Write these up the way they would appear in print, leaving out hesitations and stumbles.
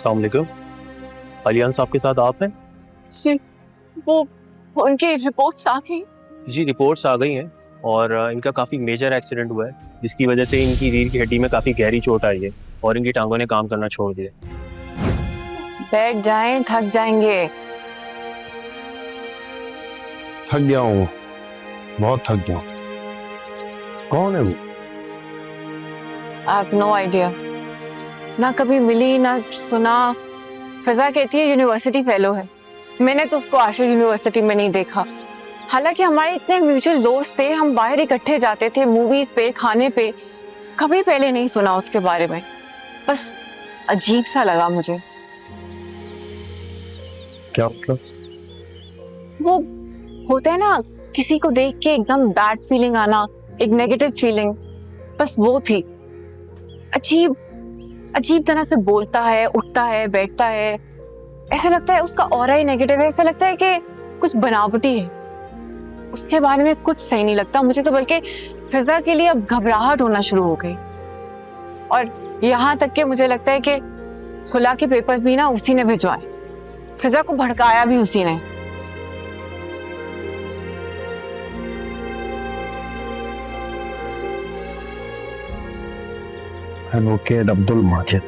अस्सलाम वालेकुम। अलियान साहब के साथ आप हैं? जी, वो उनकी रिपोर्ट्स आ गई। जी, रिपोर्ट्स आ गई हैं और इनका काफ़ी मेजर एक्सीडेंट हुआ है जिसकी वजह से इनकी रीढ़ की हड्डी में काफ़ी गहरी चोट आई है और इनकी टांगों ने काम करना छोड़ दिया। बैठ जाएं, थक जाएंगे। थक गया हूँ, बहुत थक गया हूँ। कौन है वो? आई हैव नो आइडिया, ना कभी मिली ना सुना। फिजा कहती है यूनिवर्सिटी फेलो है। मैंने तो उसको आशिक यूनिवर्सिटी में नहीं देखा। हालांकि हमारे इतने म्यूचुअल दोस्त थे, हम बाहर इकट्ठे जाते थे मूवीज पे, खाने पे। कभी पहले नहीं सुना उसके बारे में, बस अजीब सा लगा मुझे। क्या मतलब? वो होता है ना, किसी को देख के एकदम बैड फीलिंग आना, एक नेगेटिव फीलिंग, बस वो थी। अजीब अजीब तरह से बोलता है, उठता है, बैठता है, ऐसा लगता है उसका ऑरा ही नेगेटिव है। ऐसा लगता है कि कुछ बनावटी है। उसके बारे में कुछ सही नहीं लगता मुझे तो, बल्कि फिजा के लिए अब घबराहट होना शुरू हो गई। और यहाँ तक कि मुझे लगता है कि खुला के पेपर्स भी ना उसी ने भिजवाए, फिजा को भड़काया भी उसी ने। एडवोकेट अब्दुल माजिद।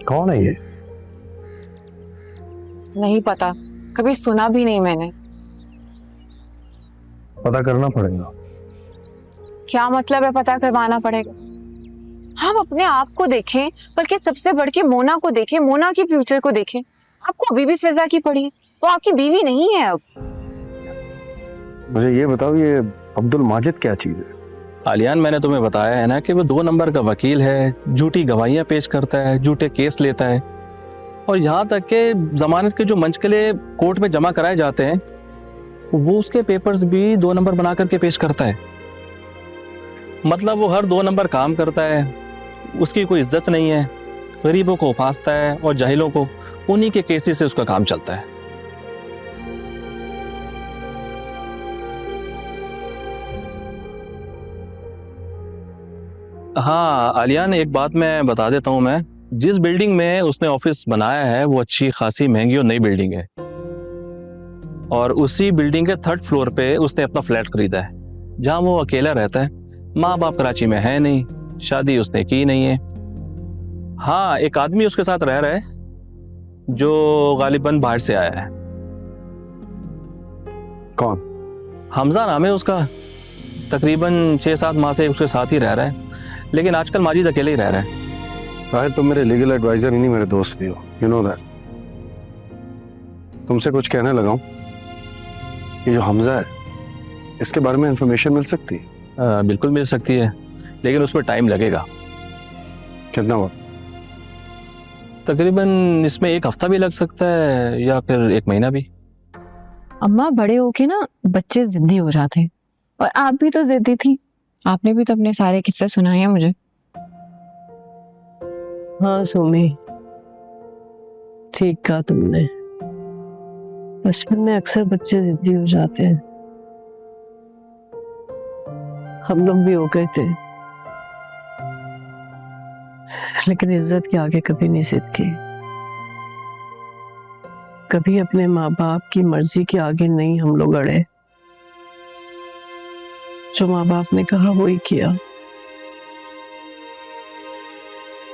कौन है ये? नहीं पता, कभी सुना भी नहीं मैंने। पता करना पड़ेगा। क्या मतलब है पता करवाना पड़ेगा? हम अपने आप को देखें, बल्कि सबसे बढ़ के मोना को देखें, मोना के फ्यूचर को देखें। आपको अभी भी फिजा की पड़ी है, वो आपकी बीवी नहीं है अब। मुझे ये बताओ, ये अब्दुल माजिद क्या चीज है? आलियान, मैंने तुम्हें बताया है ना कि वो 2 नंबर का वकील है, झूठी गवाहियां पेश करता है, झूठे केस लेता है, और यहाँ तक कि जमानत के जो मंचकले कोर्ट में जमा कराए जाते हैं वो उसके पेपर्स भी 2 नंबर बना करके पेश करता है। मतलब वो हर 2 नंबर काम करता है, उसकी कोई इज्जत नहीं है, गरीबों को फांसता है और जाहिलों को, उन्हीं के केसेस से उसका काम चलता है। हाँ आलियान, एक बात मैं बता देता हूँ, मैं जिस बिल्डिंग में उसने ऑफिस बनाया है वो अच्छी खासी महंगी और नई बिल्डिंग है, और उसी बिल्डिंग के 3rd फ्लोर पे उसने अपना फ्लैट खरीदा है जहाँ वो अकेला रहता है। माँ बाप कराची में है नहीं, शादी उसने की नहीं है। हाँ, एक आदमी उसके साथ रह रहा है जो गालिबन बाहर से आया है। कौन? हमजा नाम है उसका। तकरीबन 6-7 माह से उसके साथ ही रह रहा है, लेकिन आजकल माजिद अकेले ही रह रहा है। शायद तुम मेरे लीगल एडवाइजर ही नहीं, मेरे दोस्त भी हो, यू नो दैट। तुमसे कुछ कहने लगा हूं। ये जो हमजा है, इसके बारे में इंफॉर्मेशन मिल सकती है? बिल्कुल मिल सकती है, लेकिन उसमें टाइम लगेगा। कितना वक्त? तकरीबन इसमें 1 हफ्ता भी लग सकता है या फिर 1 महीना भी। अम्मा, बड़े होके ना बच्चे जिद्दी हो जाते हैं, और आप भी तो जिद्दी थी। आपने भी तो अपने सारे किस्से सुनाए हैं मुझे। हाँ सुमी, ठीक कहा तुमने। बचपन में अक्सर बच्चे जिद्दी हो जाते हैं। हम लोग भी हो गए थे, लेकिन इज्जत के आगे कभी नहीं जिद की, कभी अपने माँ बाप की मर्जी के आगे नहीं हम लोग अड़े। जो माँ बाप ने कहा वही किया।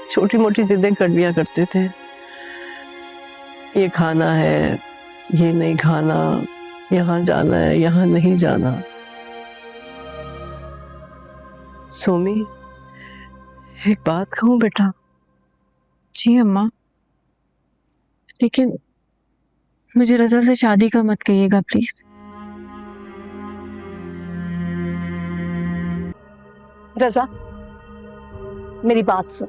छोटी मोटी जिद्दें कर लिया करते थे, ये खाना है, ये नहीं खाना, यहाँ जाना है, यहाँ नहीं जाना। सोमी, एक बात कहूँ बेटा? जी अम्मा, लेकिन मुझे रजा से शादी का मत कहिएगा प्लीज। रजा, मेरी बात सुन।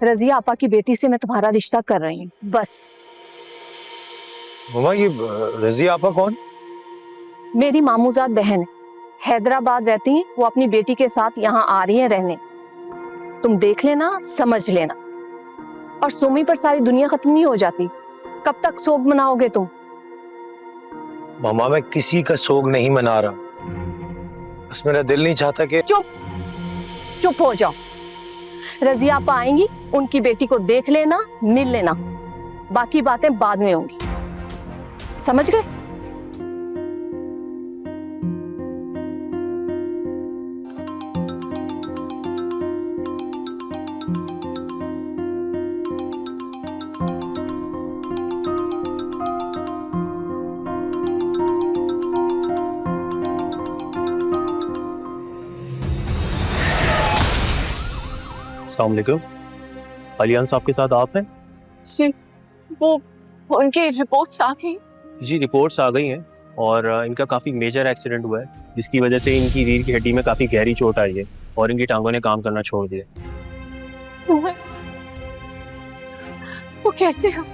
रजिया आपा की बेटी से मैं तुम्हारा रिश्ता कर रही हूँ, बस। मम्मा, ये रजिया आपा कौन? मेरी मामूजात बहन है, हैदराबाद रहती हैं। वो अपनी बेटी के साथ यहाँ आ रही हैं रहने। तुम देख लेना, समझ लेना। और सोमी पर सारी दुनिया खत्म नहीं हो जाती। कब तक सोग मनाओगे तुम? मामा, मैं किसी का सोग नहीं मना रहा, बस मेरा दिल नहीं चाहता कि। चुप। चुप हो जाओ। रजिया आपा आएंगी, उनकी बेटी को देख लेना, मिल लेना, बाकी बातें बाद में होंगी, समझ गए? अस्सलाम वालेकुम। अलियान साहब के साथ आप हैं? जी, वो उनकी रिपोर्ट्स आ गई। जी, रिपोर्ट्स आ गई हैं और इनका काफ़ी मेजर एक्सीडेंट हुआ है, जिसकी वजह से इनकी रीढ़ की हड्डी में काफ़ी गहरी चोट आई है और इनकी टांगों ने काम करना छोड़ दिया। वो कैसे हैं?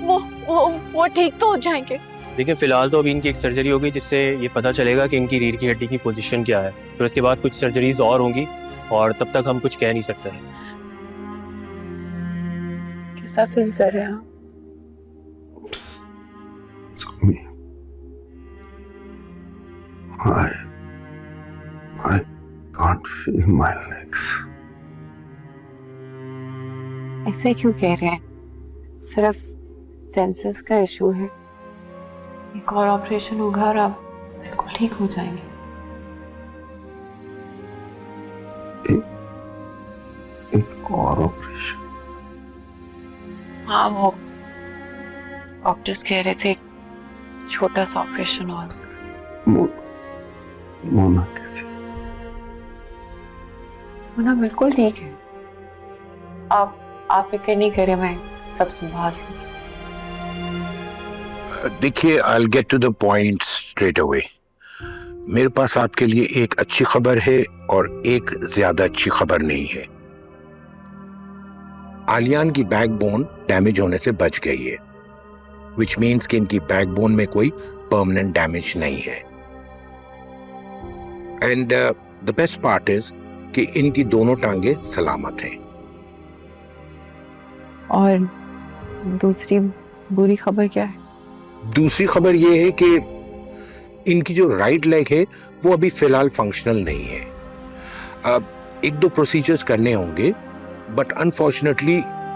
वो ठीक तो हो जाएंगे? लेकिन फ़िलहाल तो अभी इनकी एक सर्जरी होगी, जिससे ये पता चलेगा कि इनकी रीढ़ की हड्डी की पोजीशन क्या है। फिर उसके बाद कुछ सर्जरीज और होंगी और तब तक हम कुछ कह नहीं सकते हैं। कैसा फील कर रहे हैं आप? Soumi, I can't feel my legs. ऐसे क्यों कह रहे हैं? सिर्फ सेंसेस का इशू है। एक और ऑपरेशन होगा और आप बिल्कुल ठीक हो जाएंगे। एक और ऑपरेशन? हाँ, वो डॉक्टर्स कह रहे थे छोटा सा ऑपरेशन और। मोना कैसी? मोना बिल्कुल ठीक है। आप फिक्र नहीं करें, मैं सब संभाल लूंगी। देखिए, I'll get to the point straight away. मेरे पास आपके लिए एक अच्छी खबर है और एक ज्यादा अच्छी खबर नहीं है। आलियान की बैकबोन डैमेज होने से बच गई है, which means कि इनकी बैकबोन में कोई परमानेंट डैमेज नहीं है। And the best part is कि इनकी दोनों टांगे सलामत हैं। और दूसरी बुरी खबर क्या है? दूसरी खबर यह है कि इनकी जो राइट लेग है वो अभी फिलहाल फंक्शनल नहीं है। अब 1-2 प्रोसीजर्स करने होंगे, बट अनफॉर्चुनेटली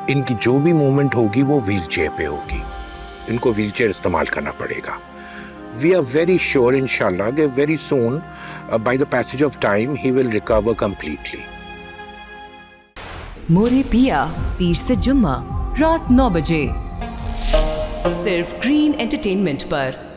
इनकी जो भी मूवमेंट होगी वो व्हील चेयर पे होगी। इनको व्हील चेयर इस्तेमाल करना पड़ेगा। वी आर वेरी श्योर इंशाल्लाह कि very soon by the passage of time he will recover completely. मोरे पिया पीर से जुम्मा रात 9 बजे सिर्फ ग्रीन एंटरटेनमेंट पर।